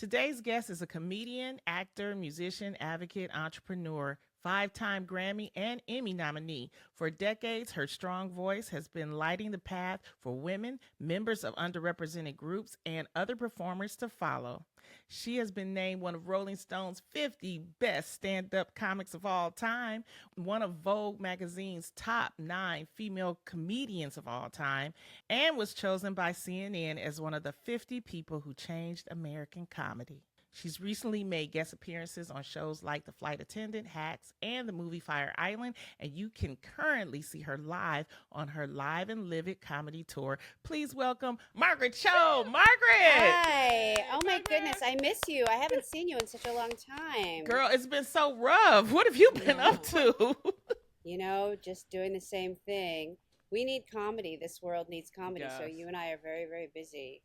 Today's guest is a comedian, actor, musician, advocate, entrepreneur, five-time Grammy and Emmy nominee. For decades, her strong voice has been lighting the path for women, members of underrepresented groups, and other performers to follow. She has been named one of Rolling Stone's 50 best stand-up comics of all time, one of Vogue magazine's top 9 female comedians of all time, and was chosen by CNN as one of the 50 people who changed American comedy. She's recently made guest appearances on shows like The Flight Attendant, Hacks, and the movie Fire Island, and you can currently see her live on her Live and Live It comedy tour. Please welcome Margaret Cho. Margaret! Hi. Oh my goodness, I miss you. I haven't seen you in such a long time. Girl, it's been so rough. What have you been up to? Just doing the same thing. We need comedy. This world needs comedy. Yes. So you and I are very, very busy.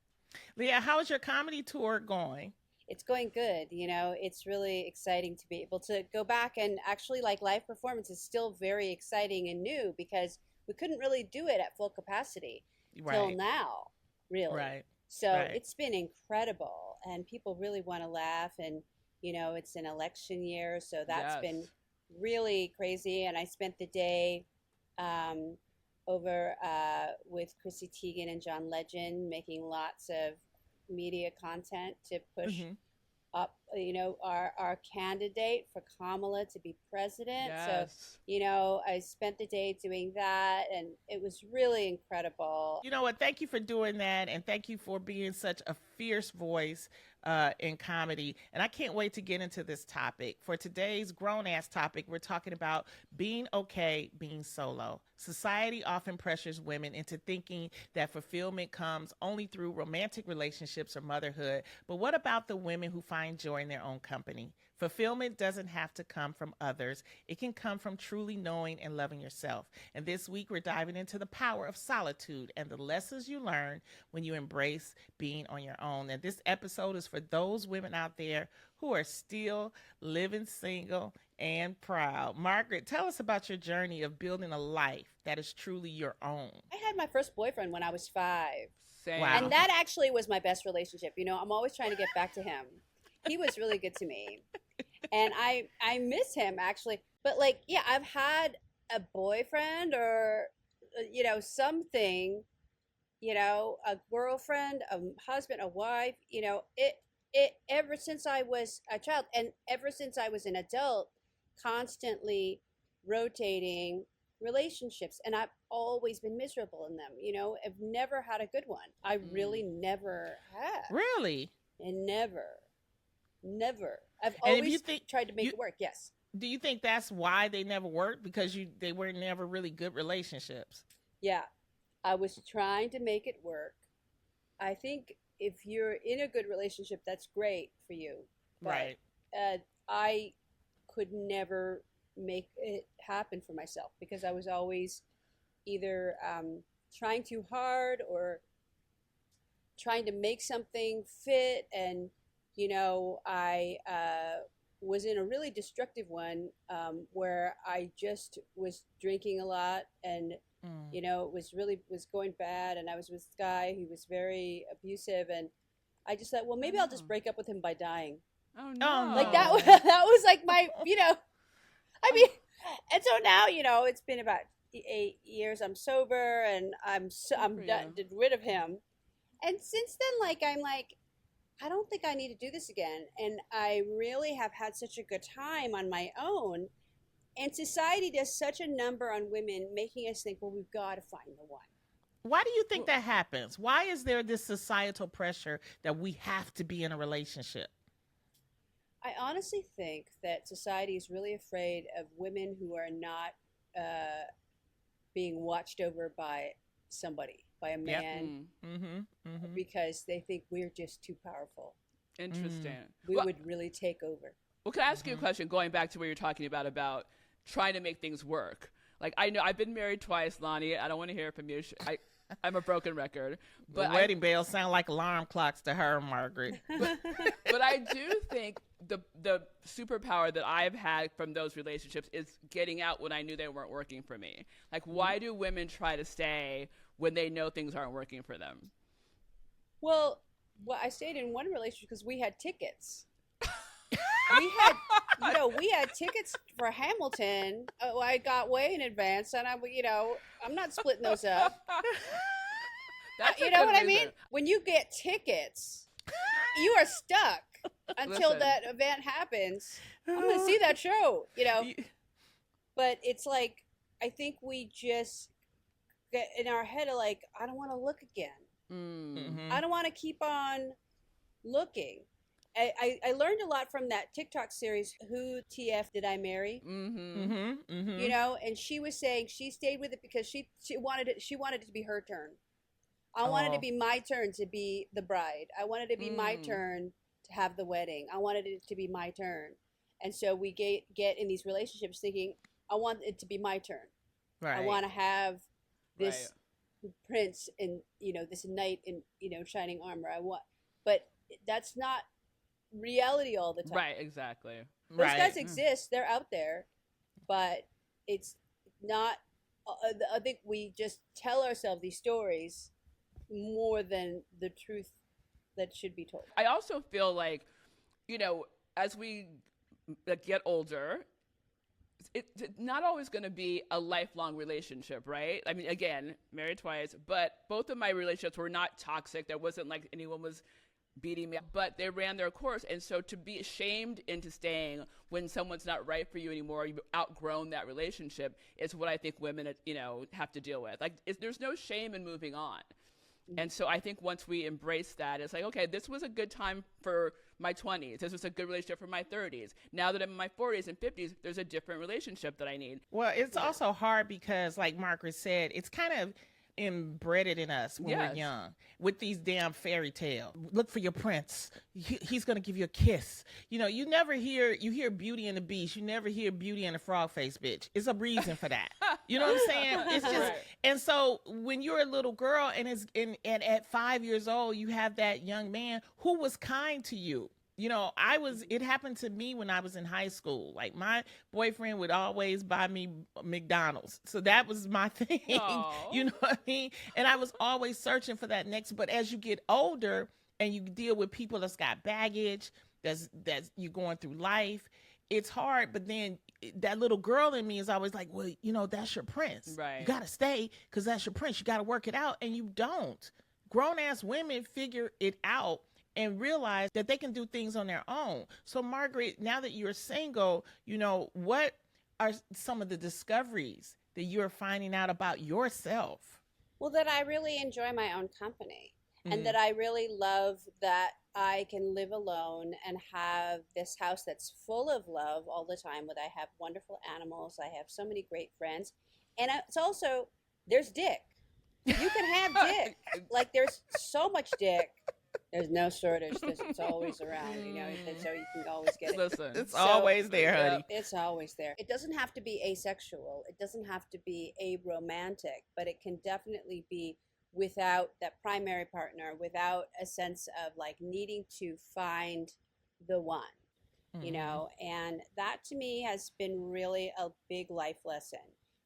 Leah, how's your comedy tour going? It's going good. It's really exciting to be able to go back and actually live performance is still very exciting and new because we couldn't really do it at full capacity till now, really. Right. So It's been incredible and people really want to laugh and, it's an election year. So that's been really crazy. And I spent the day over with Chrissy Teigen and John Legend making lots of media content to push up, our candidate for Kamala to be president. Yes. So, I spent the day doing that and it was really incredible. You know what? Thank you for doing that. And thank you for being such a fierce voice in comedy. And I can't wait to get into this topic. For today's grown-ass topic, we're talking about being okay being solo. Society often pressures women into thinking that fulfillment comes only through romantic relationships or motherhood. But what about the women who find joy in their own company? Fulfillment doesn't have to come from others. It can come from truly knowing and loving yourself. And this week, we're diving into the power of solitude and the lessons you learn when you embrace being on your own. And this episode is for those women out there who are still living single and proud. Margaret, tell us about your journey of building a life that is truly your own. I had my first boyfriend when I was 5. Same. Wow. And that actually was my best relationship. I'm always trying to get back to him. He was really good to me. And I miss him actually. But I've had a boyfriend or, something, a girlfriend, a husband, a wife, it ever since I was a child and ever since I was an adult, constantly rotating relationships. And I've always been miserable in them. I've never had a good one. I really never have. Really? And never. I've And if always you think- tried to make it work. Yes. Do you think that's why they never worked? Because they were never really good relationships? Yeah. I was trying to make it work. I think if you're in a good relationship, that's great for you. But, Right. I could never make it happen for myself because I was always either trying too hard or trying to make something fit. And, I was in a really destructive one where I just was drinking a lot and, it was going bad. And I was with this guy who was very abusive. And I just thought, well, maybe I'll just break up with him by dying. Oh no! That was like my, I mean, and so now, it's been about 8 years. I'm sober and I'm done, rid of him. And since then, I'm like, I don't think I need to do this again. And I really have had such a good time on my own. And society does such a number on women, making us think, well, we've got to find the one. Why do you think that happens? Why is there this societal pressure that we have to be in a relationship? I honestly think that society is really afraid of women who are not being watched over by somebody, by a man, because they think we're just too powerful. Interesting. We would really take over. Well, can I ask you a question? Going back to what you're talking about trying to make things work. I know I've been married twice, Loni. I don't want to hear it from you. I'm a broken record. But the wedding bells sound like alarm clocks to her, Margaret. But I do think the superpower that I've had from those relationships is getting out when I knew they weren't working for me. Why do women try to stay when they know things aren't working for them? Well, Well, I stayed in one relationship because we had tickets. We had, we had tickets for Hamilton. Oh, I got way in advance, and I'm not splitting those up. That's a You know good what I reason. mean? When you get tickets, you are stuck until Listen. that event happens. I'm going to see that show, But it's like, I think we just get in our head of like, I don't want to look again. Mhm. I don't want to keep on looking. I learned a lot from that TikTok series, Who TF Did I Marry? Mm-hmm. Mhm. Mhm. And she was saying she stayed with it because she wanted it to be her turn. I wanted to Oh. be my turn to be the bride. I wanted to be my turn to have the wedding. I wanted it to be my turn. And so we get in these relationships thinking, I want it to be my turn. Right. I want to have this Right. prince in, this knight in, shining armor. But that's not reality all the time. Right, exactly. Those Right. guys exist. They're out there, but it's not. I think we just tell ourselves these stories more than the truth that should be told. I also feel like, as we get older, it's not always going to be a lifelong relationship, right? I mean, again, married twice, but both of my relationships were not toxic. There wasn't like anyone was beating me, but they ran their course. And so to be shamed into staying when someone's not right for you anymore, you've outgrown that relationship, is what I think women, have to deal with. Like, there's no shame in moving on. And so I think once we embrace that, it's like, okay, this was a good time for my 20s. This was a good relationship for my 30s. Now that I'm in my 40s and 50s, there's a different relationship that I need. Well, it's also hard because, like Margaret said, it's kind of embedded in us when we're Yes. young with these damn fairy tales. Look for your prince. He's going to give you a kiss. You never hear Beauty and the Beast. You never hear Beauty and the Frog Face bitch. It's a reason for that. You know what I'm saying? It's just, Right. and so when you're a little girl and at 5 years old, you have that young man who was kind to you. It happened to me when I was in high school. Like, my boyfriend would always buy me McDonald's. So that was my thing. Aw. You know what I mean? And I was always searching for that next. But as you get older and you deal with people that's got baggage, that's you're going through life, it's hard. But then that little girl in me is always like, well, that's your prince. Right. You got to stay because that's your prince. You got to work it out. And you don't. Grown-ass women figure it out and realize that they can do things on their own. So, Margaret, now that you're single, what are some of the discoveries that you're finding out about yourself? Well, that I really enjoy my own company, and that I really love that I can live alone and have this house that's full of love all the time. I have wonderful animals. I have so many great friends. And it's also, there's dick. You can have dick. Like, there's so much dick. There's no shortage. It's always around, so you can always get it. Listen. It's always there, honey. It's always there. It doesn't have to be asexual. It doesn't have to be aromantic, but it can definitely be without that primary partner, without a sense of like needing to find the one, and that to me has been really a big life lesson,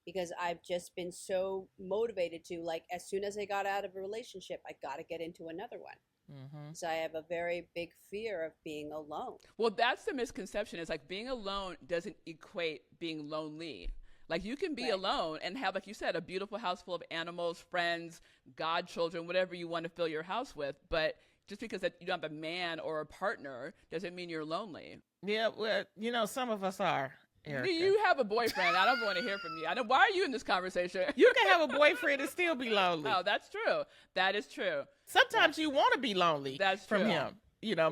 because I've just been so motivated to, like, as soon as I got out of a relationship, I got to get into another one. So I have a very big fear of being alone. Well, that's the misconception. Is like being alone doesn't equate being lonely. Like, you can be alone and have, like you said, a beautiful house full of animals, friends, godchildren, whatever you want to fill your house with. But just because that you don't have a man or a partner doesn't mean you're lonely. Yeah, well, some of us are, Erica. You have a boyfriend. I don't want to hear from you. Why are you in this conversation? You can have a boyfriend and still be lonely. Oh, that's true. That is true. Sometimes you want to be lonely That's from true. him.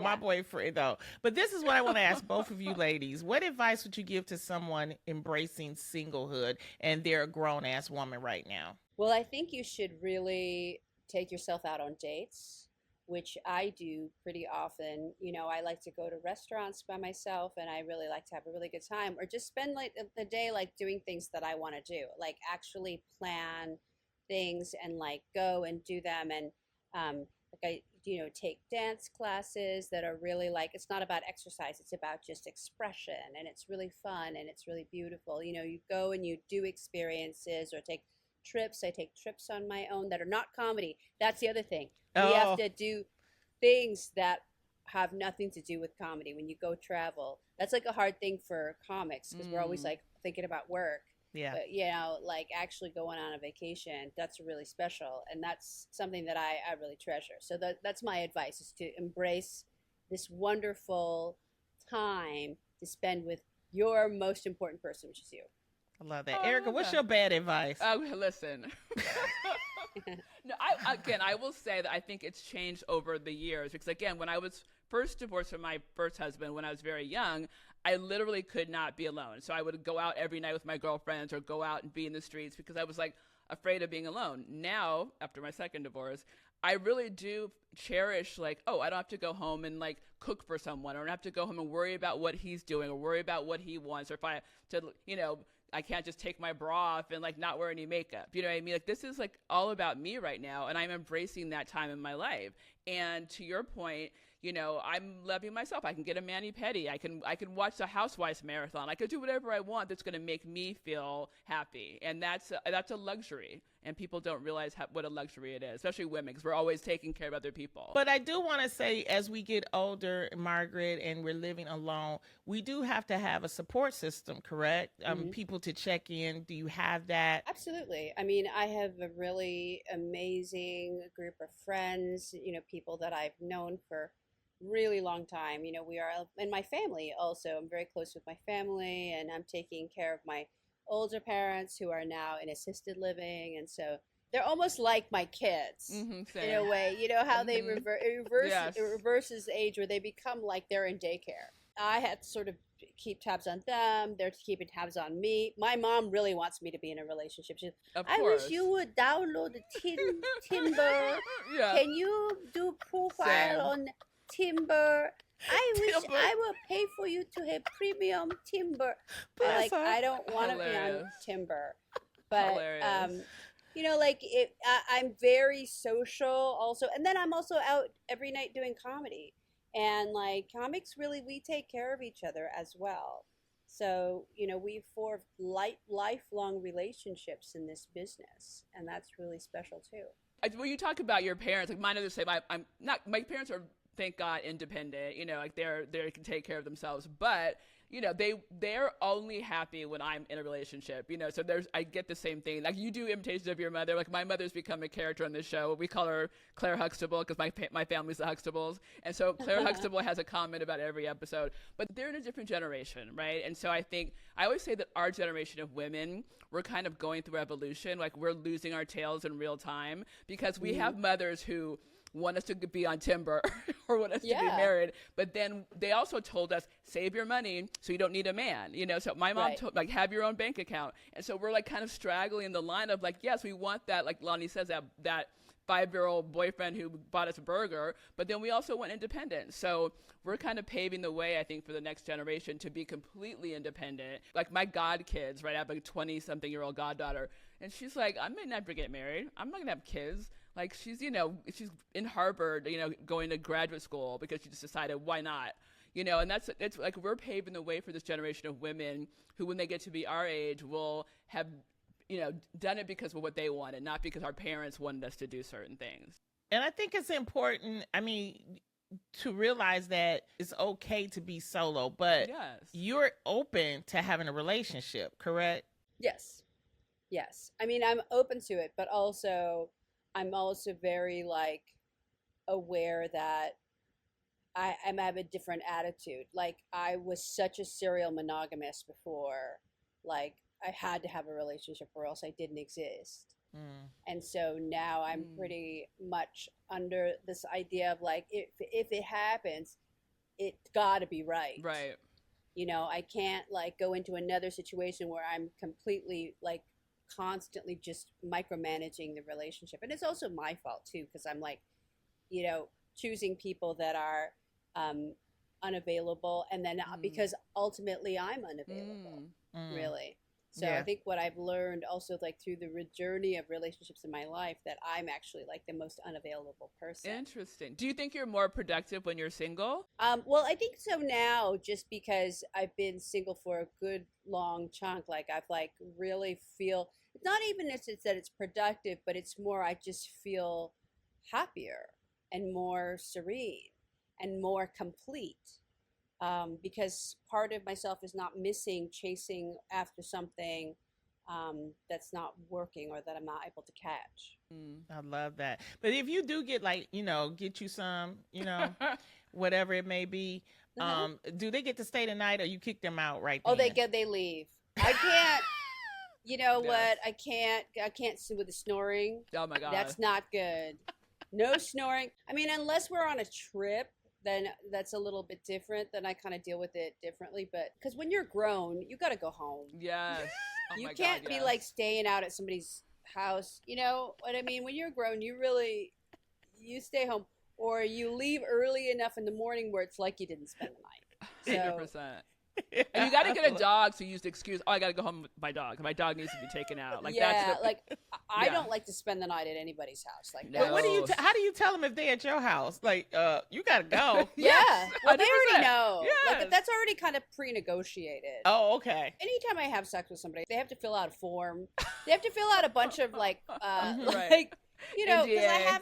My boyfriend, though. But this is what I want to ask both of you ladies. What advice would you give to someone embracing singlehood and they're a grown-ass woman right now? Well, I think you should really take yourself out on dates, which I do pretty often. I like to go to restaurants by myself, and I really like to have a really good time, or just spend like the day like doing things that I want to do, like actually plan things and like go and do them. And like I take dance classes that are really like, it's not about exercise, it's about just expression, and it's really fun and it's really beautiful. You go and you do experiences or take trips. I take trips on my own that are not comedy. That's the other thing. We have to do things that have nothing to do with comedy. When you go travel, that's like a hard thing for comics because we're always like thinking about work. Yeah. But you know, like actually going on a vacation, that's really special, and that's something that I really treasure. So that's my advice: is to embrace this wonderful time to spend with your most important person, which is you. I love that. Oh, I Erica, love what's that. your bad advice? Listen. No, I will say that I think it's changed over the years because again, when I was first divorced from my first husband when I was very young, I literally could not be alone. So I would go out every night with my girlfriends or go out and be in the streets because I was like afraid of being alone. Now, after my second divorce, I really do cherish like, oh, I don't have to go home and like cook for someone, or I don't have to go home and worry about what he's doing or worry about what he wants, or if I to, you know, I can't just take my bra off and like not wear any makeup. You know what I mean? Like this is like all about me right now, and I'm embracing that time in my life. And to your point, you know, I'm loving myself. I can get a mani-pedi. I can watch the Housewives marathon. I could do whatever I want that's going to make me feel happy, and that's a luxury. And people don't realize what a luxury it is, especially women, because we're always taking care of other people. But I do want to say, as we get older, Margaret, and we're living alone, we do have to have a support system, correct? People to check in. Do you have that? Absolutely. I mean, I have a really amazing group of friends, you know, people that I've known for really long time. You know, we are, and my family also. I'm very close with my family, and I'm taking care of my older parents who are now in assisted living, and so they're almost like my kids in a way. You know how they Yes. it reverses age where they become like they're in daycare. I had to sort of keep tabs on them. They're keeping tabs on me. My mom really wants me to be in a relationship. She's, Of I course. wish you would download Timber. Yeah. Can you do profile Same. on Timber? I wish Timber. I will pay for you to have premium Timber. Bless Like her. I don't want to be on Hilarious. Timber, but Hilarious. you know, like I'm very social also, and then I'm also out every night doing comedy, and like comics really we take care of each other as well. So you know we form lifelong relationships in this business, and that's really special too. When you talk about your parents, like mine are the same. I'm not. My parents are, thank God, independent. You know, like they can take care of themselves. But you know, they're only happy when I'm in a relationship. You know, so I get the same thing. Like you do imitations of your mother. Like my mother's become a character on this show. We call her Claire Huxtable because my family's the Huxtables, and so Claire Huxtable has a comment about every episode. But they're in a different generation, right? And so I think I always say that our generation of women, we're kind of going through evolution. Like we're losing our tails in real time because we have mothers who want us to be on Timber or want us to be married, but then they also told us save your money so you don't need a man, you know. So my mom told like have your own bank account, and so we're like kind of straggling in the line of like, yes, we want that, like Loni says, that 5-year-old boyfriend who bought us a burger, but then we also want independent. So we're kind of paving the way, I think, for the next generation to be completely independent. Like my god kids, right? I have a 20-something-year-old goddaughter, and she's like, I may never get married. I'm not gonna have kids. Like she's, you know, she's in Harvard, you know, going to graduate school because she just decided why not, you know. And it's like we're paving the way for this generation of women who, when they get to be our age, will have, you know, done it because of what they wanted, not because our parents wanted us to do certain things. And I think it's important, I mean, to realize that it's okay to be solo, but Yes. you're open to having a relationship, correct? Yes. I mean, I'm open to it, but also I'm also very like aware that I have a different attitude. Like I was such a serial monogamist before. Like I had to have a relationship or else I didn't exist. And so now I'm pretty much under this idea of like if it happens, it's got to be right. Right. You know, I can't like go into another situation where I'm completely like constantly just micromanaging the relationship. And it's also my fault too, because I'm like, you know, choosing people that are unavailable, and then because ultimately I'm unavailable, really. So I think what I've learned also like through the journey of relationships in my life, that I'm actually like the most unavailable person. Interesting. Do you think you're more productive when you're single? Well, I think so now, just because I've been single for a good long chunk. Like I've like really feel, it's not even it's that it's productive, but it's more I just feel happier. and more serene and more complete. Because part of myself is not missing chasing after something that's not working or that I'm not able to catch. I love that. But if you do get like, get you some, whatever it may be, do they get to stay the night or you kick them out right Oh, then? they leave. I can't. You know Yes. what? I can't sit with the snoring. Oh my God. That's not good. No snoring. I mean, unless we're on a trip, then that's a little bit different. Then I kind of deal with it differently. But because when you're grown, you got to go home. Yes. Oh You my can't God, be yes. like staying out at somebody's house. You know what I mean? When you're grown, you stay home or you leave early enough in the morning where it's like you didn't spend the night. So 100%. And you got to get a dog to use the excuse, oh, I got to go home with my dog. My dog needs to be taken out. Like, yeah, that's the, like I Yeah. don't like to spend the night at anybody's house. Like, No. But what do you? No. How do you tell them if they're at your house? Like, you gotta go. yeah, well, they 100%. already know. Yes. Like, that's already kind of pre-negotiated. Oh, okay. Anytime I have sex with somebody, they have to fill out a form. They have to fill out a bunch of like, Right. like, because I NDA. have.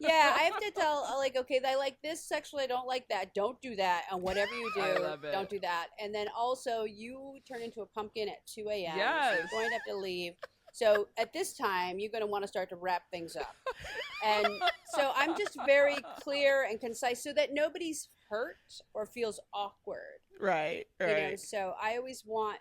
Yeah, I have to tell, like, okay, I like this sexually, I don't like that. Don't do that. And whatever you do, I love it. don't do that. And then also, you turn into a pumpkin at 2 a.m. So Yes. you're going to have to leave. So at this time, you're going to want to start to wrap things up. And so I'm just very clear and concise so that nobody's hurt or feels awkward. Right. You know, Right. so I always want,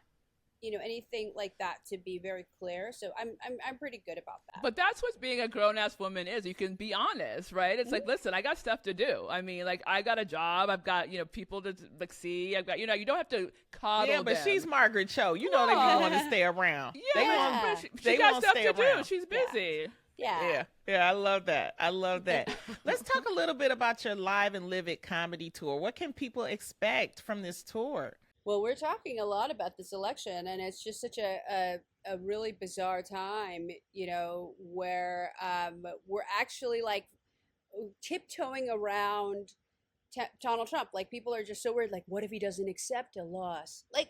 anything like that to be very clear. So I'm pretty good about that. But that's what being a grown-ass woman is. You can be honest, right? It's like, listen, I got stuff to do. I mean, like, I got a job. I've got, people to, like, see. I've got, you don't have to coddle Yeah, but them. she's Margaret Cho. You know they want to stay around. Yeah, They want, but she they got won't stuff stay to do. around. She's busy. yeah. Yeah, I love that. I love that. Let's talk a little bit about your Live and Live It comedy tour. What can people expect from this tour? Well, we're talking a lot about this election, and it's just such a really bizarre time, where we're actually like tiptoeing around Donald Trump. Like, people are just so worried. Like, what if he doesn't accept a loss? Like,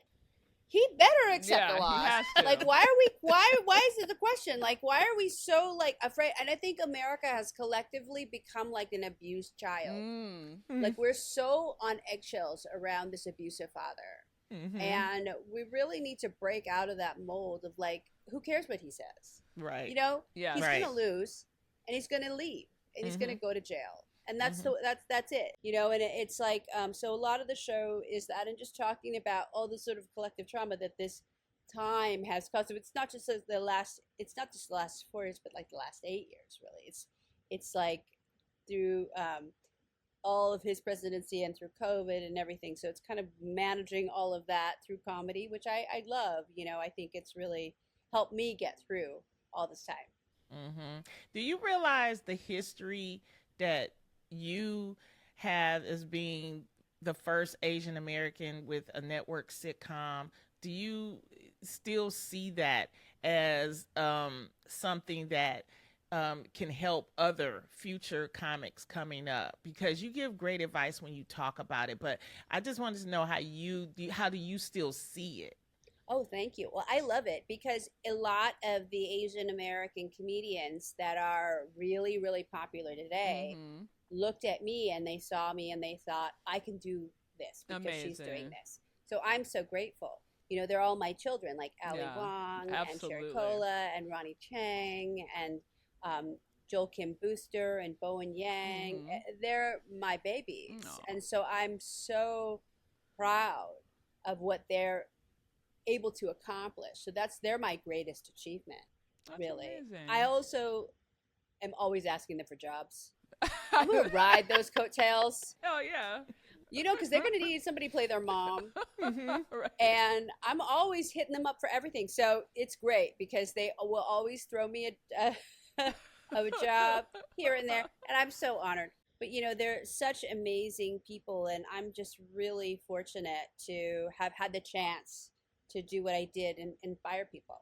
he better accept Yeah, a he loss. has to. Like, why are we? Why is it the question? Like, why are we so like afraid? And I think America has collectively become like an abused child. Mm. Like, we're so on eggshells around this abusive father. Mhm. And we really need to break out of that mold of like, who cares what he says? Right. Yeah. He's Right. gonna lose, and he's gonna leave, and he's gonna go to jail, and that's Mhm. that's it. And it's like, so a lot of the show is that, and just talking about all the sort of collective trauma that this time has caused. So it's not just the last 4 years, but like the last 8 years, really. It's like through all of his presidency and through COVID and everything. So it's kind of managing all of that through comedy, which I love. I think it's really helped me get through all this time. Mm-hmm. Do you realize the history that you have as being the first Asian American with a network sitcom? Do you still see that as something that can help other future comics coming up? Because you give great advice when you talk about it, but I just wanted to know how do you still see it? Oh, thank you. Well, I love it because a lot of the Asian American comedians that are really, really popular today Mhm. looked at me and they saw me and they thought, I can do this because she's doing Amazing. this. So I'm so grateful. They're all my children, like Ali Yeah, Wong absolutely. and Sherry Cola and Ronnie Chang and Joel Kim Booster and Bowen Yang. Mhm. They're my babies. Aw. And so I'm so proud of what they're able to accomplish. So they're my greatest achievement, That's really. amazing. I also am always asking them for jobs. I'm going to ride those coattails, Oh, yeah. because they're going to need somebody to play their mom. Right. And I'm always hitting them up for everything. So it's great because they will always throw me a job here and there. And I'm so honored. But, they're such amazing people. And I'm just really fortunate to have had the chance to do what I did and inspire people.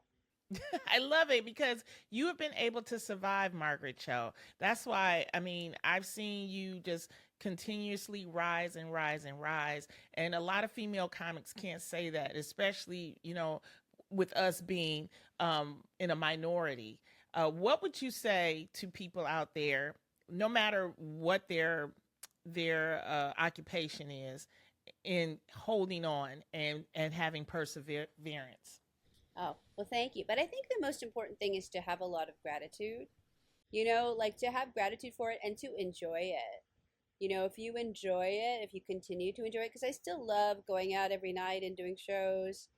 I love it because you have been able to survive, Margaret Cho. That's why, I've seen you just continuously rise and rise and rise. And a lot of female comics can't say that, especially, with us being in a minority. What would you say to people out there no matter what their occupation is, in holding on and having perseverance. Oh, well, thank you. But I think the most important thing is to have a lot of gratitude, you know, like to have gratitude for it and to enjoy it. You know, if you enjoy it, if you continue to enjoy it, because I still love going out every night and doing shows,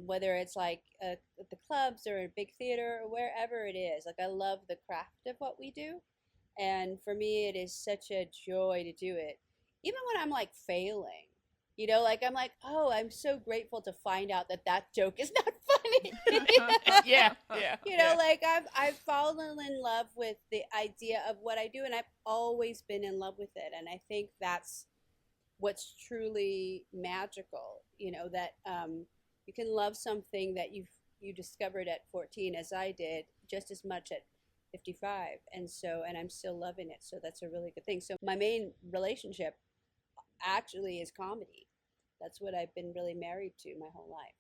whether it's like at the clubs or a big theater or wherever it is. Like, I love the craft of what we do. And for me, it is such a joy to do it. Even when I'm like failing, you know, like I'm like, oh, I'm so grateful to find out that that joke is not funny. Yeah. You know, like I've fallen in love with the idea of what I do, and I've always been in love with it. And I think that's what's truly magical. You know, that you can love something that you discovered at 14, as I did, just as much at 55, and I'm still loving it. So that's a really good thing. So my main relationship actually is comedy. That's what I've been really married to my whole life.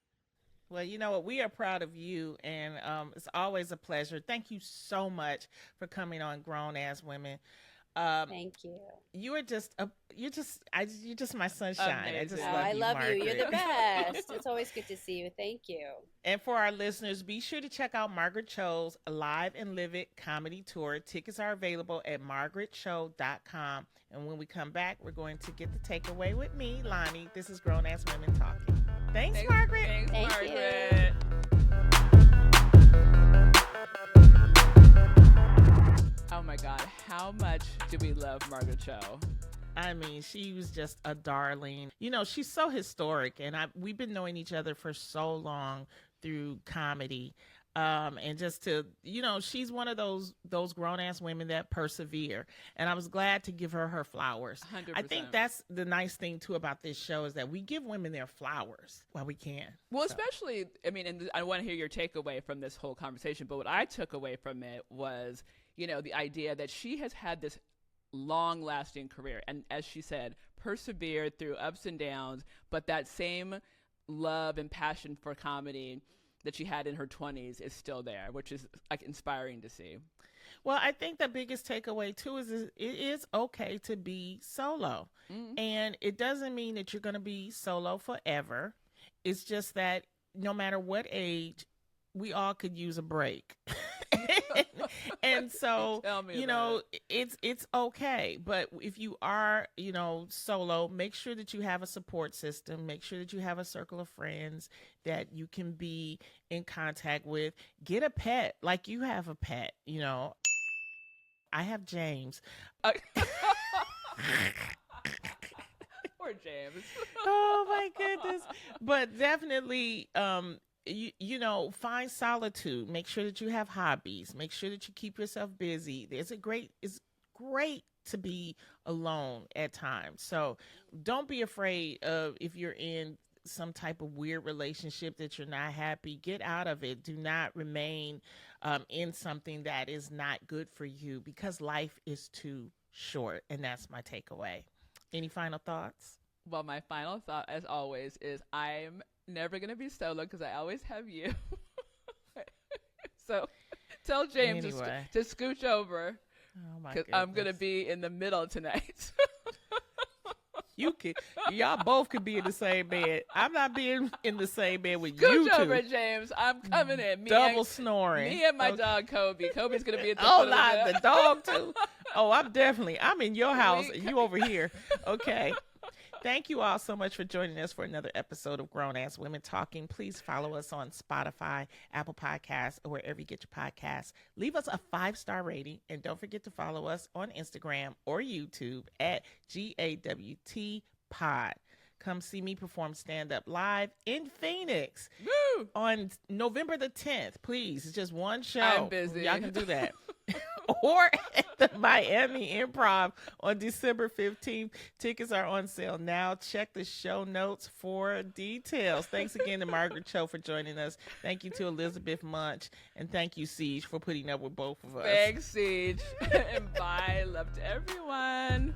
Well, you know what? We are proud of you, and it's always a pleasure. Thank you so much for coming on Grown Ass Women. Thank you. You're just my sunshine. Amazing. I just Oh, love I you, love Margaret. you. You're the best. It's always good to see you. Thank you. And for our listeners, be sure to check out Margaret Cho's Live and Live It comedy tour. Tickets are available at margaretcho.com. And when we come back, we're going to get the takeaway with me, Loni. This is Grown Ass Women Talking. Thanks, Margaret. Thanks, Thank Margaret. Oh my God, how much do we love Margaret Cho? I mean, she was just a darling. You know, she's so historic, and we've been knowing each other for so long through comedy. And just to, you know, she's one of those grown ass women that persevere. And I was glad to give her flowers. 100%. I think that's the nice thing too about this show, is that we give women their flowers while we can. Well, especially, I mean, and I want to hear your takeaway from this whole conversation, but what I took away from it was, you know, the idea that she has had this long-lasting career, and as she said, persevered through ups and downs, but that same love and passion for comedy that she had in her 20s is still there, which is like inspiring to see. Well, I think the biggest takeaway too is it is okay to be solo. Mm-hmm. And it doesn't mean that you're going to be solo forever. It's just that no matter what age, we all could use a break. And so, you know, it's okay. But if you are, you know, solo, make sure that you have a support system. Make sure that you have a circle of friends that you can be in contact with. Get a pet, like you have a pet, you know. I have James. Poor James. Oh my goodness. But definitely, you know, find solitude. Make sure that you have hobbies. Make sure that you keep yourself busy. It's great to be alone at times. So don't be afraid of, if you're in some type of weird relationship that you're not happy, get out of it. Do not remain in something that is not good for you, because life is too short. And that's my takeaway. Any final thoughts? Well, my final thought, as always, is I'm never going to be solo because I always have you. So tell James Anyway. to scooch over, Oh my because goodness. I'm going to be in the middle tonight. Y'all both could be in the same bed. I'm not being in the same bed with Scooch you two. over, James. I'm coming in. Double snoring. Me and my Okay. dog, Kobe. Kobe's going to be at the Oh, foot of not the the dog too. Oh, I'm in your house and you over here. Okay. Thank you all so much for joining us for another episode of Grown Ass Women Talking. Please follow us on Spotify, Apple Podcasts, or wherever you get your podcasts. Leave us a 5-star rating, and don't forget to follow us on Instagram or YouTube at GAWT Pod. Come see me perform stand-up live in Phoenix Woo! on November the 10th. Please, it's just one show. I'm busy. Y'all can do that. Or at the Miami Improv on December 15th. Tickets are on sale now. Check the show notes for details. Thanks again to Margaret Cho for joining us. Thank you to Elizabeth Munch. And thank you, Ceej, for putting up with both of us. Thanks, Ceej. And bye. Love to everyone.